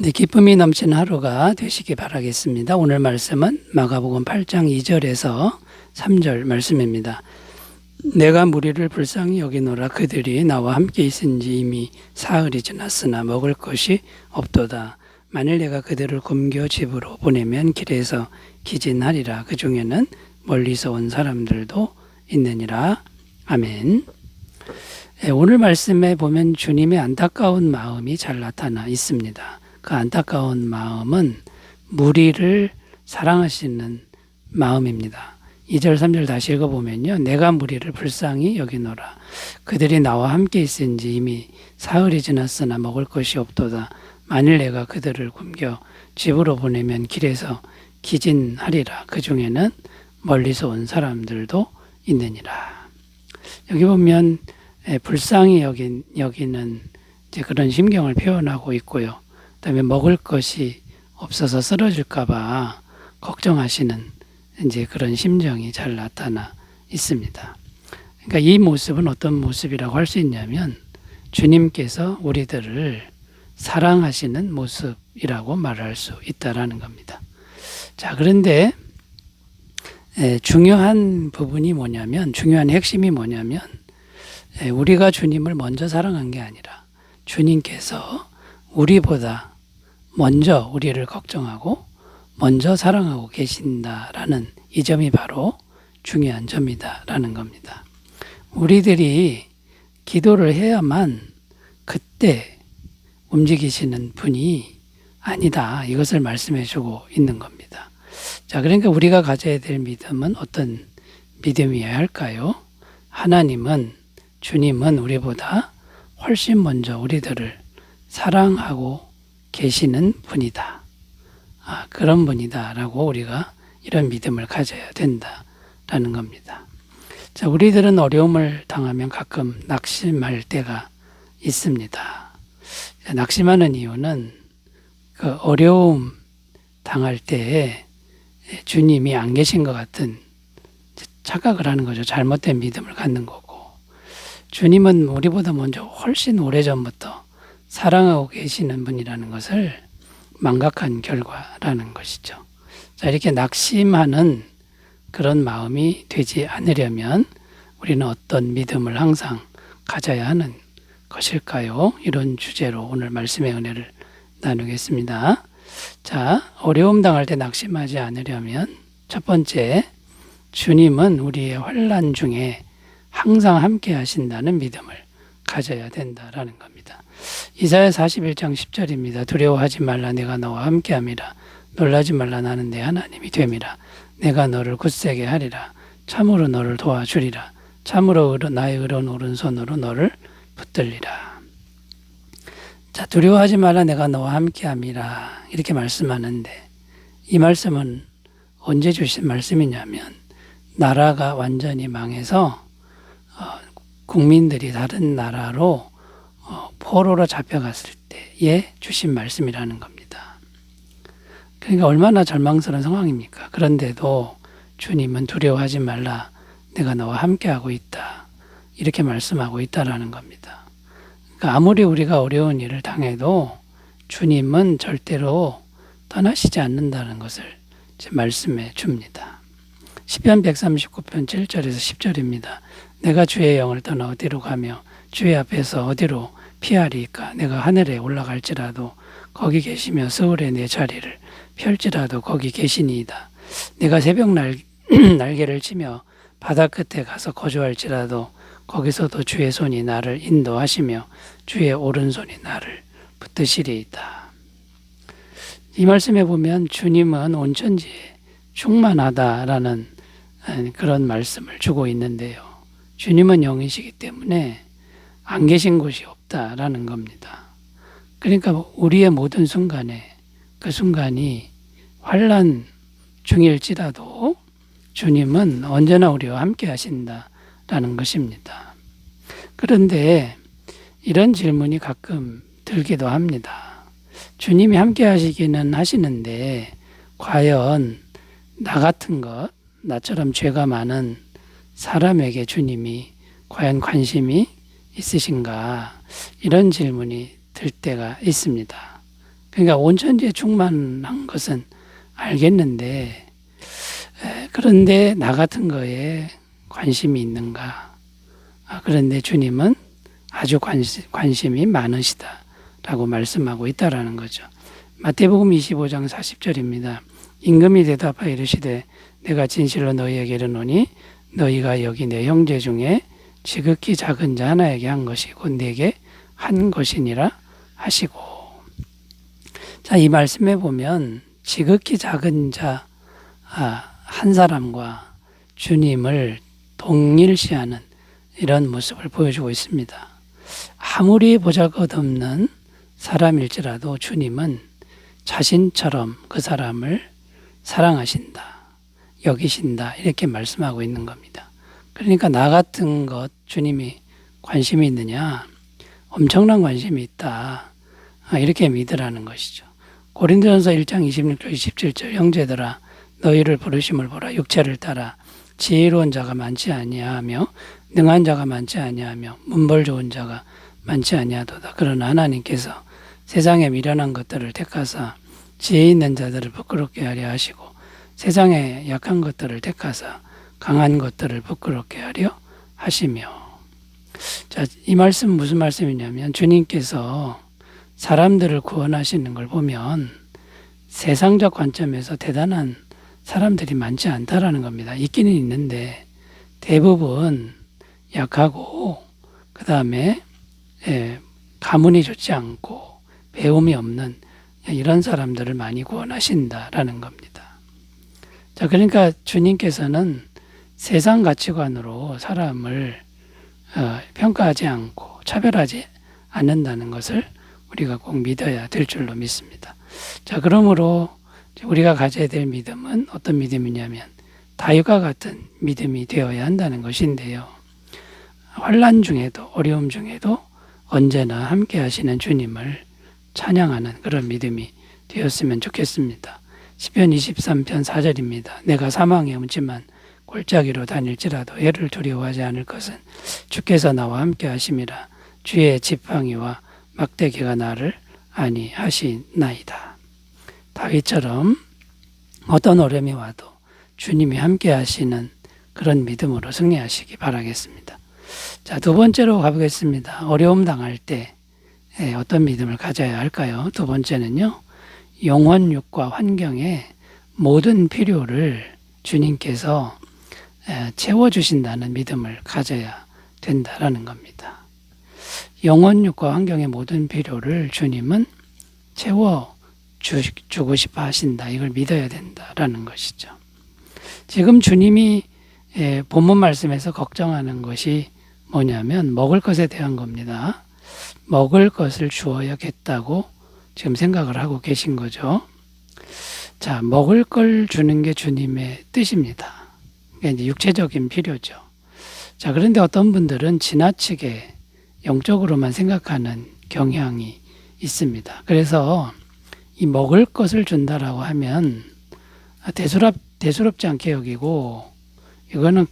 네, 기쁨이 넘치는 하루가 되시기 바라겠습니다. 오늘 말씀은 마가복음 8장 2절에서 3절 말씀입니다. 내가 무리를 불쌍히 여기노라. 그들이 나와 함께 있은지 이미 사흘이 지났으나 먹을 것이 없도다. 만일 내가 그들을 굶겨 집으로 보내면 길에서 기진하리라. 그 중에는 멀리서 온 사람들도 있느니라. 아멘. 오늘 말씀에 보면 주님의 안타까운 마음이 잘 나타나 있습니다. 그 안타까운 마음은 무리를 사랑하시는 마음입니다. 2절 3절 다시 읽어보면요. 내가 무리를 불쌍히 여기노라. 그들이 나와 함께 있은지 이미 사흘이 지났으나 먹을 것이 없도다. 만일 내가 그들을 굶겨 집으로 보내면 길에서 기진하리라. 그 중에는 멀리서 온 사람들도 있느니라. 여기 보면 불쌍히 여기는 이제 그런 심경을 표현하고 있고요. 그다음에 먹을 것이 없어서 쓰러질까봐 걱정하시는 이제 그런 심정이 잘 나타나 있습니다. 그러니까 이 모습은 어떤 모습이라고 할 수 있냐면 주님께서 우리들을 사랑하시는 모습이라고 말할 수 있다라는 겁니다. 자, 그런데 중요한 부분이 뭐냐면, 중요한 핵심이 뭐냐면, 우리가 주님을 먼저 사랑한 게 아니라 주님께서 우리보다 먼저 우리를 걱정하고 먼저 사랑하고 계신다라는 이 점이 바로 중요한 점이다라는 겁니다. 우리들이 기도를 해야만 그때 움직이시는 분이 아니다. 이것을 말씀해 주고 있는 겁니다. 자, 그러니까 우리가 가져야 될 믿음은 어떤 믿음이어야 할까요? 하나님은, 주님은 우리보다 훨씬 먼저 우리들을 사랑하고 계시는 분이다. 그런 분이다라고 우리가 이런 믿음을 가져야 된다라는 겁니다. 자, 우리들은 어려움을 당하면 가끔 낙심할 때가 있습니다. 낙심하는 이유는 그 어려움 당할 때에 주님이 안 계신 것 같은 착각을 하는 거죠. 잘못된 믿음을 갖는 거고. 주님은 우리보다 먼저 훨씬 오래전부터 사랑하고 계시는 분이라는 것을 망각한 결과라는 것이죠. 자, 이렇게 낙심하는 그런 마음이 되지 않으려면 우리는 어떤 믿음을 항상 가져야 하는 것일까요? 이런 주제로 오늘 말씀의 은혜를 나누겠습니다. 자, 어려움 당할 때 낙심하지 않으려면 첫 번째, 주님은 우리의 환난 중에 항상 함께 하신다는 믿음을 가져야 된다라는 겁니다. 이사야 41장 10절입니다. 두려워하지 말라. 내가 너와 함께함이라. 놀라지 말라. 나는 내 하나님이 됨이라. 내가 너를 굳세게 하리라. 참으로 너를 도와주리라. 참으로 나의 의로운 오른손으로 너를 붙들리라. 자, 두려워하지 말라. 내가 너와 함께함이라. 이렇게 말씀하는데 이 말씀은 언제 주신 말씀이냐면 나라가 완전히 망해서 국민들이 다른 나라로 포로로 잡혀갔을 때에 주신 말씀이라는 겁니다. 그러니까 얼마나 절망스러운 상황입니까? 그런데도 주님은 두려워하지 말라. 내가 너와 함께하고 있다. 이렇게 말씀하고 있다라는 겁니다. 그러니까 아무리 우리가 어려운 일을 당해도 주님은 절대로 떠나시지 않는다는 것을 말씀해 줍니다. 시편 139편 7절에서 10절입니다. 내가 주의 영을 떠나 어디로 가며 주의 앞에서 어디로 피하리까? 내가 하늘에 올라갈지라도 거기 계시며 서울에 내 자리를 펼지라도 거기 계시니이다. 내가 새벽 날개를 치며 바다 끝에 가서 거주할지라도 거기서도 주의 손이 나를 인도하시며 주의 오른손이 나를 붙드시리이다. 이 말씀에 보면 주님은 온천지에 충만하다라는 그런 말씀을 주고 있는데요. 주님은 영이시기 때문에 안 계신 곳이 없다라는 겁니다. 그러니까 우리의 모든 순간에 그 순간이 환난 중일지라도 주님은 언제나 우리와 함께 하신다라는 것입니다. 그런데 이런 질문이 가끔 들기도 합니다. 주님이 함께 하시기는 하시는데 과연 나 같은 것, 나처럼 죄가 많은 사람에게 주님이 과연 관심이 있으신가? 이런 질문이 들 때가 있습니다. 그러니까 온천지에 충만한 것은 알겠는데 그런데 나 같은 거에 관심이 있는가? 그런데 주님은 아주 관심이 많으시다라고 말씀하고 있다라는 거죠. 마태복음 25장 40절입니다. 임금이 대답하여 이르시되 내가 진실로 너희에게 이르노니 너희가 여기 내 형제 중에 지극히 작은 자 하나에게 한 것이 곧 내게 한 것이니라 하시고. 자, 이 말씀에 보면 지극히 작은 자 한 사람과 주님을 동일시하는 이런 모습을 보여주고 있습니다. 아무리 보잘것없는 사람일지라도 주님은 자신처럼 그 사람을 사랑하신다, 여기신다 이렇게 말씀하고 있는 겁니다. 그러니까 나 같은 것 주님이 관심이 있느냐? 엄청난 관심이 있다. 이렇게 믿으라는 것이죠. 고린도전서 1장 26절 27절 형제들아 너희를 부르심을 보라 육체를 따라 지혜로운 자가 많지 아니하며 능한 자가 많지 아니하며 문벌 좋은 자가 많지 아니하도다. 그러나 하나님께서 세상에 미련한 것들을 택하사 지혜 있는 자들을 부끄럽게 하려 하시고 세상에 약한 것들을 택하사 강한 것들을 부끄럽게 하려 하시며. 자, 이 말씀 무슨 말씀이냐면 주님께서 사람들을 구원하시는 걸 보면 세상적 관점에서 대단한 사람들이 많지 않다라는 겁니다. 있기는 있는데 대부분 약하고 그 다음에 가문이 좋지 않고 배움이 없는 이런 사람들을 많이 구원하신다라는 겁니다. 자, 그러니까 주님께서는 세상 가치관으로 사람을 평가하지 않고 차별하지 않는다는 것을 우리가 꼭 믿어야 될 줄로 믿습니다. 자, 그러므로 우리가 가져야 될 믿음은 어떤 믿음이냐면 다윗과 같은 믿음이 되어야 한다는 것인데요. 환난 중에도 어려움 중에도 언제나 함께 하시는 주님을 찬양하는 그런 믿음이 되었으면 좋겠습니다. 시편 23편 4절입니다. 내가 사망에 얹지만 골짜기로 다닐지라도 해를 두려워하지 않을 것은 주께서 나와 함께 하심이라. 주의 지팡이와 막대기가 나를 안위하시나이다. 다윗처럼 어떤 어려움이 와도 주님이 함께 하시는 그런 믿음으로 승리하시기 바라겠습니다. 자, 두 번째로 가보겠습니다. 어려움 당할 때 어떤 믿음을 가져야 할까요? 두 번째는요, 영혼육과 환경의 모든 필요를 주님께서 채워주신다는 믿음을 가져야 된다라는 겁니다. 영혼육과 환경의 모든 필요를 주님은 채워주고 싶어 하신다. 이걸 믿어야 된다라는 것이죠. 지금 주님이 본문 말씀에서 걱정하는 것이 뭐냐면 먹을 것에 대한 겁니다. 먹을 것을 주어야겠다고 지금 생각을 하고 계신 거죠. 자, 먹을 걸 주는 게 주님의 뜻입니다. 그게 이제 육체적인 필요죠. 자, 그런데 어떤 분들은 지나치게 영적으로만 생각하는 경향이 있습니다. 그래서 이 먹을 것을 준다라고 하면 대수롭지 않게 여기고 이거는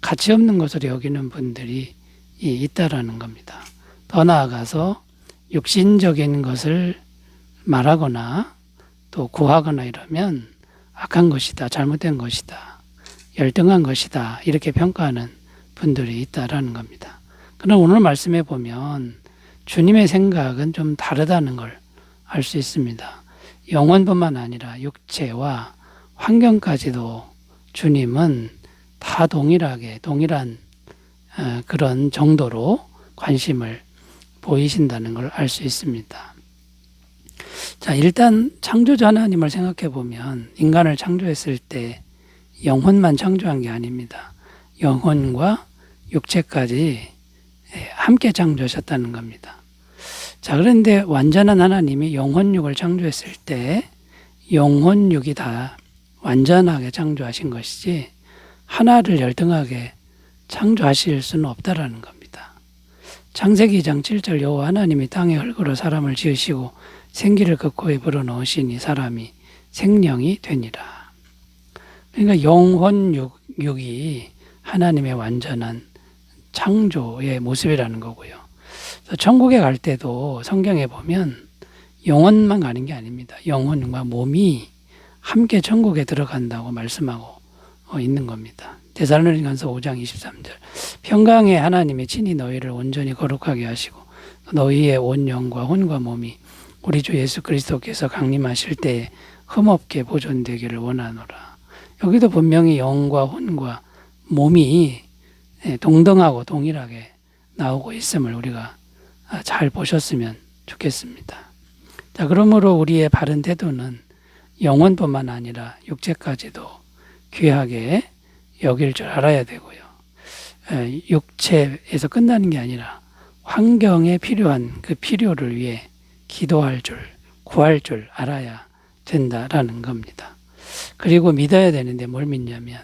가치 없는 것으로 여기는 분들이 있다라는 겁니다. 더 나아가서 육신적인 것을 말하거나 또 구하거나 이러면 악한 것이다, 잘못된 것이다, 열등한 것이다 이렇게 평가하는 분들이 있다라는 겁니다. 그러나 오늘 말씀에 보면 주님의 생각은 좀 다르다는 걸 알 수 있습니다. 영혼뿐만 아니라 육체와 환경까지도 주님은 다 동일한 그런 정도로 관심을 보이신다는 걸 알 수 있습니다. 자, 일단 창조자 하나님을 생각해 보면 인간을 창조했을 때 영혼만 창조한 게 아닙니다. 영혼과 육체까지 함께 창조하셨다는 겁니다. 자, 그런데 완전한 하나님이 영혼육을 창조했을 때 영혼육이 다 완전하게 창조하신 것이지 하나를 열등하게 창조하실 수는 없다라는 겁니다. 창세기 2장 7절 여호와 하나님이 땅의 흙으로 사람을 지으시고 생기를 그 코에 불어넣으시니 사람이 생명이 되니라. 그러니까 영혼육이 하나님의 완전한 창조의 모습이라는 거고요. 천국에 갈 때도 성경에 보면 영혼만 가는 게 아닙니다. 영혼과 몸이 함께 천국에 들어간다고 말씀하고 있는 겁니다. 데살로니가서 5장 23절. 평강의 하나님이 친히 너희를 온전히 거룩하게 하시고 너희의 온 영과 혼과 몸이 우리 주 예수 그리스도께서 강림하실 때에 흠없게 보존되기를 원하노라. 여기도 분명히 영과 혼과 몸이 동등하고 동일하게 나오고 있음을 우리가 잘 보셨으면 좋겠습니다. 자, 그러므로 우리의 바른 태도는 영혼뿐만 아니라 육체까지도 귀하게 여길 줄 알아야 되고요. 육체에서 끝나는 게 아니라 환경에 필요한 그 필요를 위해 기도할 줄, 구할 줄 알아야 된다라는 겁니다. 그리고 믿어야 되는데 뭘 믿냐면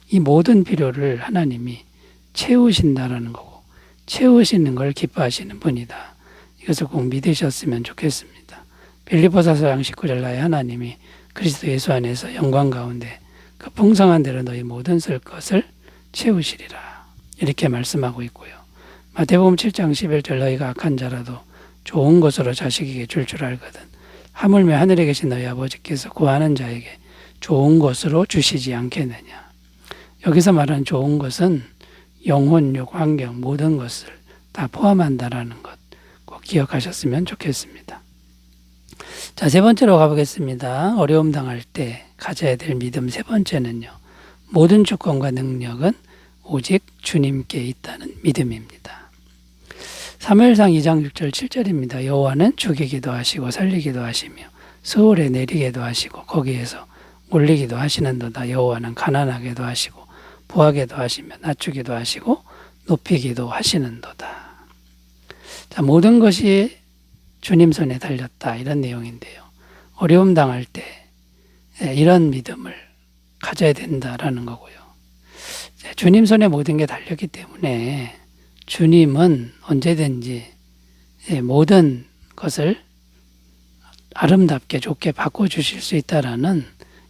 이 모든 필요를 하나님이 채우신다라는 거고 채우시는 걸 기뻐하시는 분이다. 이것을 꼭 믿으셨으면 좋겠습니다. 빌립보서서 19절 나의 하나님이 그리스도 예수 안에서 영광 가운데 그 풍성한 대로 너희 모든 쓸 것을 채우시리라. 이렇게 말씀하고 있고요. 마태복음 7장 11절 너희가 악한 자라도 좋은 것으로 자식에게 줄 알거든 하물며 하늘에 계신 너희 아버지께서 구하는 자에게 좋은 것으로 주시지 않겠느냐. 여기서 말하는 좋은 것은 영혼, 육, 환경 모든 것을 다 포함한다라는 것 꼭 기억하셨으면 좋겠습니다. 자, 세 번째로 가보겠습니다. 어려움 당할 때 가져야 될 믿음 세 번째는요. 모든 주권과 능력은 오직 주님께 있다는 믿음입니다. 사무엘상 2장 6절 7절입니다. 여호와는 죽이기도 하시고 살리기도 하시며 스올에 내리게도 하시고 거기에서 올리기도 하시는도다. 여호와는 가난하게도 하시고 부하게도 하시며 낮추기도 하시고 높이기도 하시는도다. 자, 모든 것이 주님 손에 달렸다 이런 내용인데요. 어려움 당할 때 이런 믿음을 가져야 된다라는 거고요. 주님 손에 모든 게 달렸기 때문에 주님은 언제든지 모든 것을 아름답게 좋게 바꿔주실 수 있다라는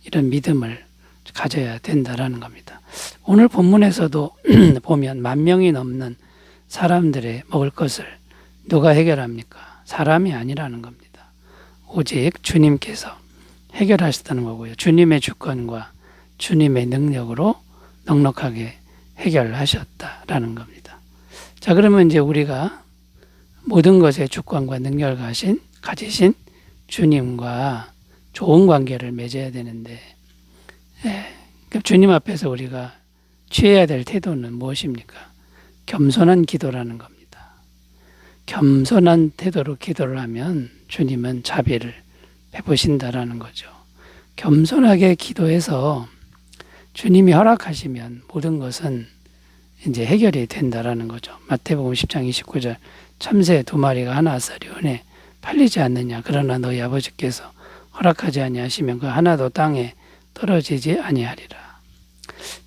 이런 믿음을 가져야 된다라는 겁니다. 오늘 본문에서도 보면 10,000명이 넘는 사람들의 먹을 것을 누가 해결합니까? 사람이 아니라는 겁니다. 오직 주님께서 해결하셨다는 거고요. 주님의 주권과 주님의 능력으로 넉넉하게 해결하셨다라는 겁니다. 자, 그러면 이제 우리가 모든 것의 주권과 능력을 가지신 주님과 좋은 관계를 맺어야 되는데 주님 앞에서 우리가 취해야 될 태도는 무엇입니까? 겸손한 기도라는 겁니다. 겸손한 태도로 기도를 하면 주님은 자비를 베푸신다라는 거죠. 겸손하게 기도해서 주님이 허락하시면 모든 것은 이제 해결이 된다라는 거죠. 마태복음 10장 29절 참새 2마리가 하나 앗살이 은에 팔리지 않느냐. 그러나 너희 아버지께서 허락하지 아니하시면 그 하나도 땅에 떨어지지 아니하리라.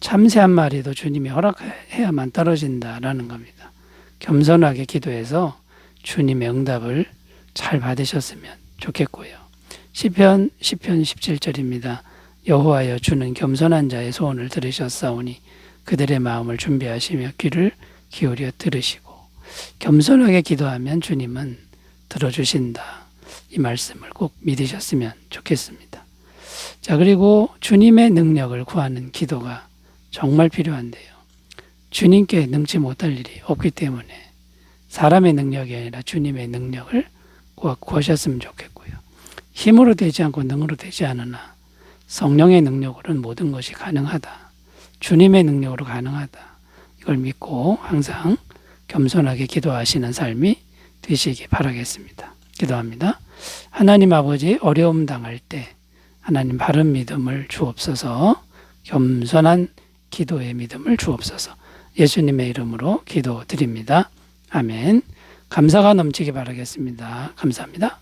참새 한 마리도 주님이 허락해야만 떨어진다라는 겁니다. 겸손하게 기도해서 주님의 응답을 잘 받으셨으면 좋겠고요. 시편 17절입니다. 여호와여 주는 겸손한 자의 소원을 들으셨사오니 그들의 마음을 준비하시며 귀를 기울여 들으시고 겸손하게 기도하면 주님은 들어주신다. 이 말씀을 꼭 믿으셨으면 좋겠습니다. 자, 그리고 주님의 능력을 구하는 기도가 정말 필요한데요. 주님께 능치 못할 일이 없기 때문에 사람의 능력이 아니라 주님의 능력을 구하셨으면 좋겠고요. 힘으로 되지 않고 능으로 되지 않으나 성령의 능력으로는 모든 것이 가능하다. 주님의 능력으로 가능하다. 이걸 믿고 항상 겸손하게 기도하시는 삶이 되시기 바라겠습니다. 기도합니다. 하나님 아버지, 어려움 당할 때 하나님 바른 믿음을 주옵소서. 겸손한 기도의 믿음을 주옵소서. 예수님의 이름으로 기도드립니다. 아멘. 감사가 넘치기 바라겠습니다. 감사합니다.